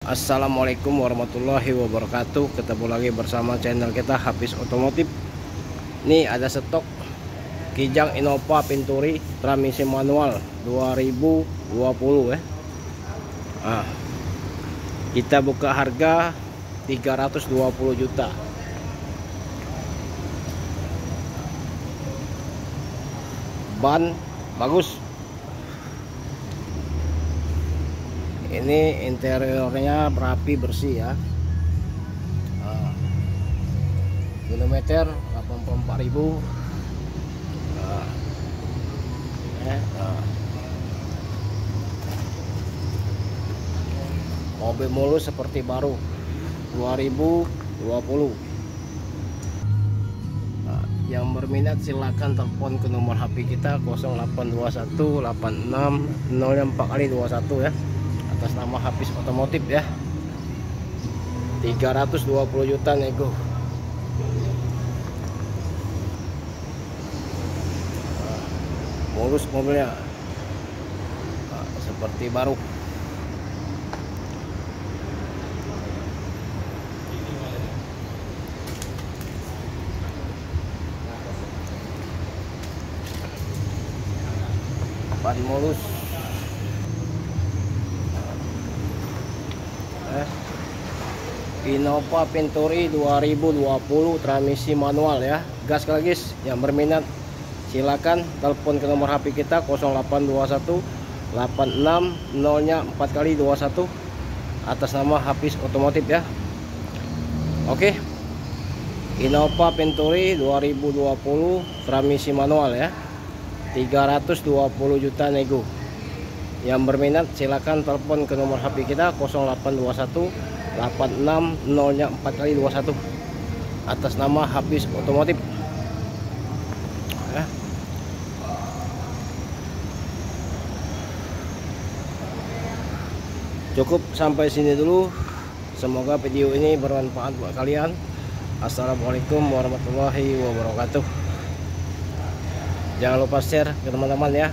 Assalamualaikum warahmatullahi wabarakatuh. Ketemu lagi bersama channel kita Hafiz Otomotif. Ini ada stok Kijang Innova Venturi transmisi manual 2020 ya. Kita buka harga 320 juta. Ban bagus. Ini interiornya rapi bersih ya. Kilometer 84.000. Mobil mulus seperti baru 2020. Yang berminat silakan telepon ke nomor HP kita 0821 86 04x21 ya, atas nama Hafiz Otomotif ya. 320 juta nego. Mulus mobilnya, seperti baru. Ban mulus. Innova Venturi 2020 transmisi manual ya. Gas sekali guys. Yang berminat silakan telepon ke nomor HP kita 0821 86 0-nya 4x21 atas nama Hafiz Otomotif ya. Oke. Innova Venturi 2020 transmisi manual ya. 320 juta nego. Yang berminat silakan telepon ke nomor HP kita 0821 86 0-nya 4x21 atas nama Hafiz Otomotif ya. Cukup sampai sini dulu. Semoga video ini bermanfaat buat kalian. Assalamualaikum warahmatullahi wabarakatuh. Jangan lupa share ke teman-teman ya.